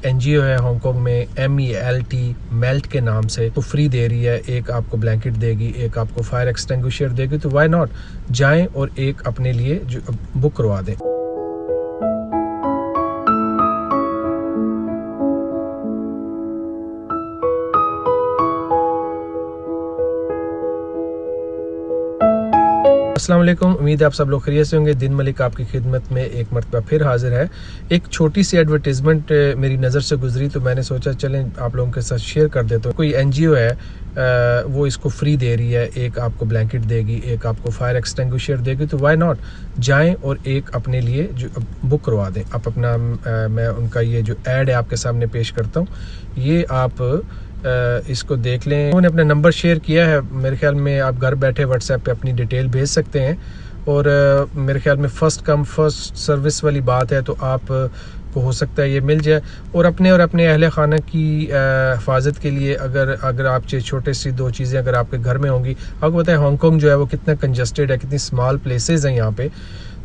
NGO है Hong Kong में MELT melt के नाम से, तो फ्री दे रही है। एक आपको ब्लैंकेट देगी, एक आपको फायर एक्सटिंग्विशर देगी, तो व्हाई नॉट जाएं और एक अपने लिए जो बुक करवा दें। अस्सलाम वालेकुम, उम्मीद है आप सब लोग खैरियत से होंगे। दिन मलिक आपकी खिदमत में एक मरतबा फिर हाजिर है। एक छोटी सी एडवर्टीजमेंट मेरी नज़र से गुजरी तो मैंने सोचा चलें आप लोगों के साथ शेयर कर देता हूँ। कोई एनजीओ है वो इसको फ्री दे रही है। एक आपको ब्लैंकेट देगी, एक आपको फायर एक्सटिंग्विशर देगी, तो व्हाई नॉट जाएं और एक अपने लिए जो बुक करवा दें। आप अपना मैं उनका ये जो ऐड है आपके सामने पेश करता हूँ, ये आप इसको देख लें। उन्होंने अपना नंबर शेयर किया है, मेरे ख्याल में आप घर बैठे व्हाट्सएप पे अपनी डिटेल भेज सकते हैं। और मेरे ख्याल में फ़र्स्ट कम फर्स्ट सर्विस वाली बात है, तो आप को हो सकता है ये मिल जाए। और अपने अहले खाना की हिफाजत के लिए अगर आप छोटे सी दो चीज़ें अगर आपके घर में होंगी। आपको पता है हांगकांग जो है वो कितना कंजस्टेड है, कितनी स्मॉल प्लेसेस हैं यहाँ पे,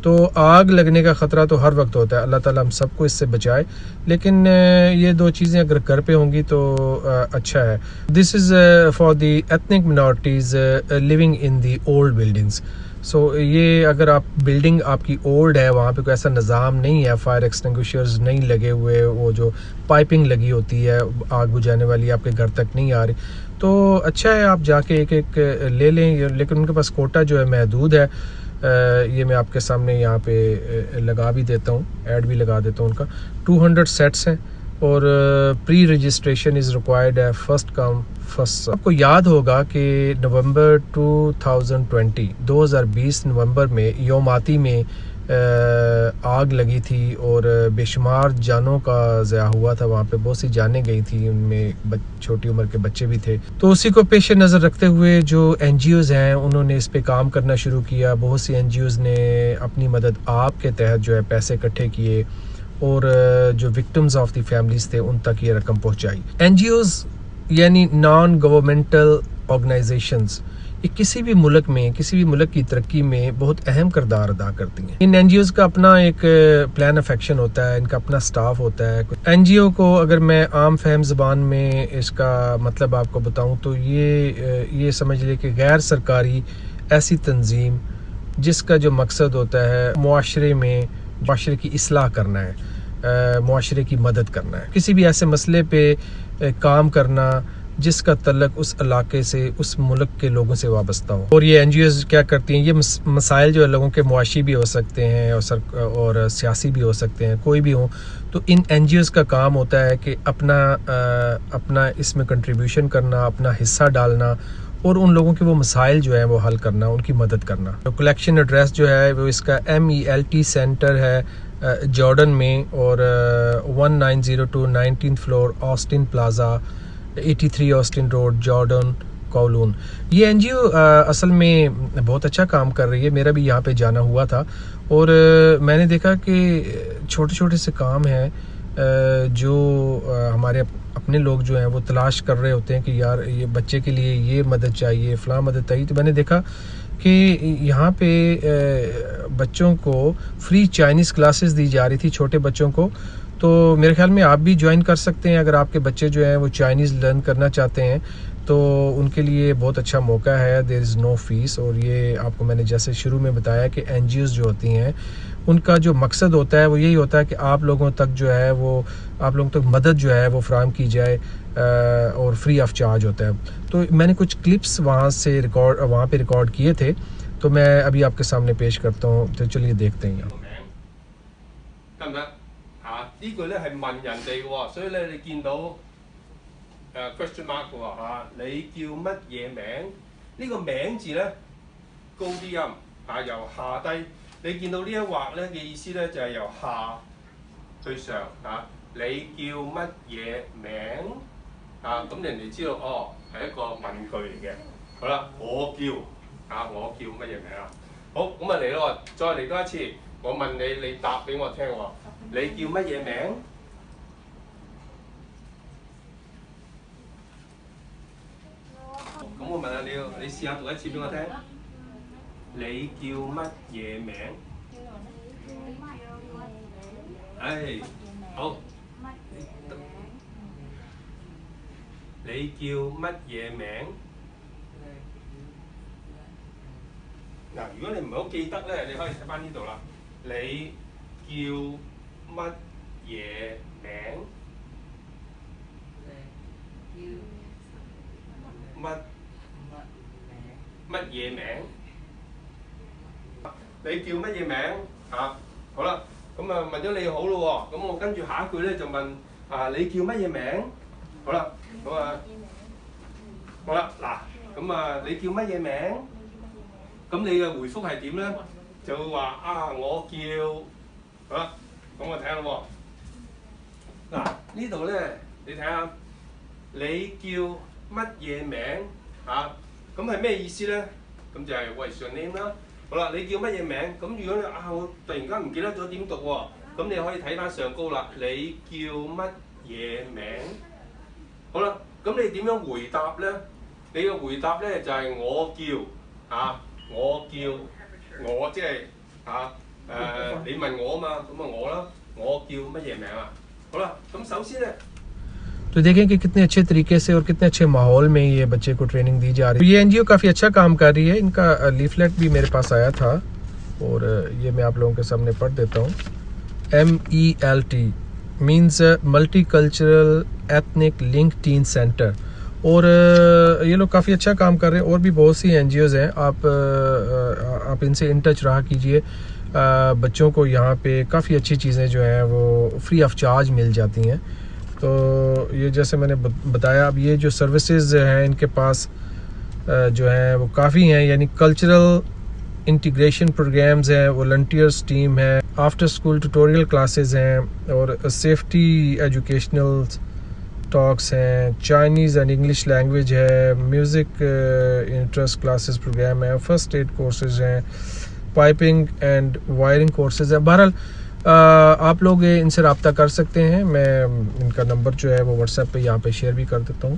तो आग लगने का ख़तरा तो हर वक्त होता है। अल्लाह ताला हम सबको इससे बचाए। लेकिन ये दो चीज़ें अगर घर पे होंगी तो अच्छा है। This is for the ethnic minorities living in the old buildings. So ये अगर आप बिल्डिंग आपकी ओल्ड है, वहाँ पे कोई ऐसा निज़ाम नहीं है, फायर एक्सटिंग्विशर्स नहीं लगे हुए, वो जो पाइपिंग लगी होती है आग बुझाने वाली आपके घर तक नहीं आ रही, तो अच्छा है आप जाके एक एक ले लें। लेकिन उनके पास कोटा जो है महदूद है। ये मैं आपके सामने यहाँ पे लगा भी देता हूँ, ऐड भी लगा देता हूँ उनका। 200 सेट्स हैं और प्री रजिस्ट्रेशन इज़ रिक्वायर्ड है, फर्स्ट कम फर्स्ट। आपको याद होगा कि नवंबर 2020 नवंबर में योमाती में आग लगी थी और बेशुमार जानों का ज़या हुआ था। वहाँ पे बहुत सी जानें गई थी, उनमें छोटी उम्र के बच्चे भी थे। तो उसी को पेश नज़र रखते हुए जो एनजीओज़ हैं उन्होंने इस पे काम करना शुरू किया। बहुत सी एनजीओज़ ने अपनी मदद आपके तहत जो है पैसे इकट्ठे किए और जो विक्टिम्स ऑफ द फैमिलीज़ थे उन तक ये रकम पहुँचाई। एनजीओज़ यानी नॉन गवर्नमेंटल ऑर्गेनाइजेशंस, ये किसी भी मुल्क की तरक्की में बहुत अहम किरदार अदा करती हैं। इन एनजीओज़ का अपना एक प्लान ऑफ एक्शन होता है, इनका अपना स्टाफ होता है। एनजीओ को अगर मैं आम फहम ज़बान में इसका मतलब आपको बताऊं तो ये समझ ले कि गैर सरकारी ऐसी तंजीम जिसका जो मकसद होता है मुआशरे की इस्लाह करना है, मुआशरे की मदद करना है, किसी भी ऐसे मसले पे काम करना जिसका तल्लक उस इलाके से, उस मुल्क के लोगों से वाबस्ता हो। और ये एनजीओज़ क्या करती हैं, ये मसाइल जो है लोगों के मुआशी भी हो सकते हैं और सियासी भी हो सकते हैं, कोई भी हो, तो इन एनजीओज़ का काम होता है कि अपना इसमें कंट्रीब्यूशन करना, अपना हिस्सा डालना और उन लोगों के वो मसाइल जो है वो हल करना, उनकी मदद करना। तो कलेक्शन एड्रेस जो है वो इसका MELT सेंटर है जॉर्डन में, और 1902 19th floor Austin Plaza 83 Austin Road Jordan Kowloon. ये एनजीओ असल में बहुत अच्छा काम कर रही है। मेरा भी यहाँ पे जाना हुआ था और मैंने देखा कि छोटे छोटे से काम हैं जो हमारे अपने लोग जो हैं वो तलाश कर रहे होते हैं कि यार ये बच्चे के लिए ये मदद चाहिए, फ़लाँ मदद चाहिए। तो मैंने देखा कि यहाँ पे बच्चों को फ्री चाइनीज़ क्लासेस दी जा रही थी, छोटे बच्चों को। तो मेरे ख्याल में आप भी ज्वाइन कर सकते हैं अगर आपके बच्चे जो हैं वो चाइनीज़ लर्न करना चाहते हैं, तो उनके लिए बहुत अच्छा मौका है। There is no fee. और ये आपको मैंने जैसे शुरू में बताया कि एनजीओज़ जो होती हैं उनका जो मकसद होता है वो यही होता है कि आप लोगों तक जो है वो आप लोगों तक मदद जो है वो फराहम की जाए और फ्री ऑफ चार्ज होता है। तो मैंने कुछ क्लिप्स वहाँ पे रिकॉर्ड किए थे, तो मैं अभी आपके सामने पेश करता हूँ। तो चलिए देखते हैं।呢句咧係問人哋嘅喎，所以咧你見到question mark 嘅喎嚇，你叫乜嘢名？呢個名字咧高啲音嚇，由下低你見到呢一畫咧嘅意思咧就係由下去上嚇，你叫乜嘢名嚇？咁人哋知道哦係一個問句嚟嘅。好啦，我叫乜嘢名啊？好，咁啊嚟咯，再嚟多一次，我問你，你答俾我聽喎。你叫乜嘢名？咁我問下你，你試下讀一次俾我聽。你叫乜嘢名？唉，好。你叫乜嘢名？嗱，如果你唔係好記得咧，你可以睇翻呢度啦。你叫乜嘢名？乜嘢名？你叫乜嘢名？嚇，好啦，咁啊問咗你好咯喎，咁我跟住下一句咧就問你叫乜嘢名？好啦，咁啊好啦，嗱，咁啊你叫乜嘢名？咁你嘅回覆係點咧？就會話我叫，好啦，咁我睇下咯喎。嗱呢度咧，你睇下，你叫乜嘢名？嚇，咁係咩意思咧？咁就係What's your name啦。好啦，你叫乜嘢名？咁如果你我突然間唔記得咗點讀喎，咁你可以睇翻上高啦。你叫乜嘢名？好啦，咁你點樣回答咧？你嘅回答咧就係我叫我叫我即係你問我啊嘛，咁啊我啦，我叫乜嘢名啊？好啦，咁首先咧。तो देखें कि कितने अच्छे तरीके से और कितने अच्छे माहौल में ये बच्चे को ट्रेनिंग दी जा रही है। ये एनजीओ काफ़ी अच्छा काम कर रही है। इनका लीफलेट भी मेरे पास आया था और ये मैं आप लोगों के सामने पढ़ देता हूँ। MELT means multi cultural ethnic link tin centre. और ये लोग काफ़ी अच्छा काम कर रहे हैं। और भी बहुत सी एनजीओज़ हैं, आप इनसे इन टच रहा कीजिए। बच्चों को यहाँ पे काफ़ी अच्छी चीज़ें जो हैं वो फ्री ऑफ चार्ज मिल जाती हैं। तो ये जैसे मैंने बताया, अब ये जो सर्विसेज हैं इनके पास जो हैं वो काफ़ी हैं, यानी कल्चरल इंटीग्रेशन प्रोग्राम्स हैं, वॉलंटियर्स टीम है, आफ्टर स्कूल ट्यूटोरियल क्लासेस हैं और सेफ्टी एजुकेशनल टॉक्स हैं, चाइनीज़ एंड इंग्लिश लैंग्वेज है, म्यूज़िक इंटरेस्ट क्लासेस प्रोग्राम है, फर्स्ट एड कोर्सेज हैं, पाइपिंग एंड वायरिंग कोर्सेज हैं। बहरहाल आप लोग इनसे रब्ता कर सकते हैं। मैं इनका नंबर जो है वो व्हाट्सएप पे यहाँ पे शेयर भी कर देता हूँ,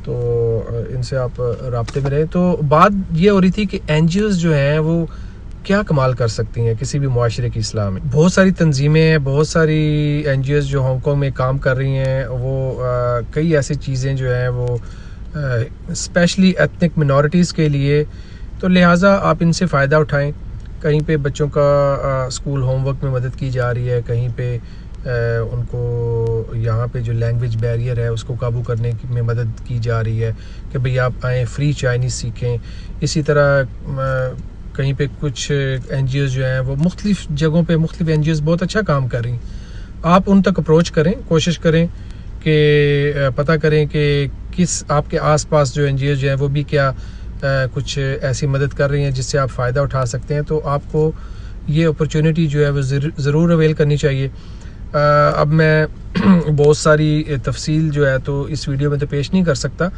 तो इनसे आप रब्ते में रहें। तो बात ये हो रही थी कि एनजीओज़ जो हैं वो क्या कमाल कर सकती हैं किसी भी मुआशरे की इस्लाह में। बहुत सारी तंजीमें हैं, बहुत सारी एनजीओज़ जो हांगकॉन्ग में काम कर रही हैं, वो कई ऐसी चीज़ें जो हैं वो स्पेशली एथनिक मिनॉरिटीज़ के लिए, तो लिहाजा आप इनसे फ़ायदा उठाएं। कहीं पे बच्चों का स्कूल होमवर्क में मदद की जा रही है, कहीं पे उनको यहाँ पे जो लैंग्वेज बैरियर है उसको काबू करने में मदद की जा रही है कि भाई आप आएँ फ्री चाइनीज़ सीखें। इसी तरह कहीं पे कुछ एनजीओज़ जो हैं वो मुख्तलिफ़ जगहों पे मुख्तलिफ़ एनजीओज़ बहुत अच्छा काम कर रही हैं। आप उन तक अप्रोच करें, कोशिश करें कि पता करें कि किस आपके आसपास जो एनजीओज़ जो हैं वो भी क्या कुछ ऐसी मदद कर रही हैं जिससे आप फ़ायदा उठा सकते हैं। तो आपको ये अपॉर्चुनिटी जो है वो ज़रूर अवेल करनी चाहिए। अब मैं बहुत सारी तफसील जो है तो इस वीडियो में तो पेश नहीं कर सकता।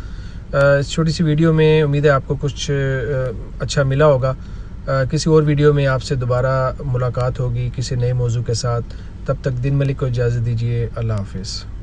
इस छोटी सी वीडियो में उम्मीद है आपको कुछ अच्छा मिला होगा। किसी और वीडियो में आपसे दोबारा मुलाकात होगी किसी नए मौजू के साथ। तब तक दिन मलिक को इजाज़त दीजिए। अल्लाह हाफिज़।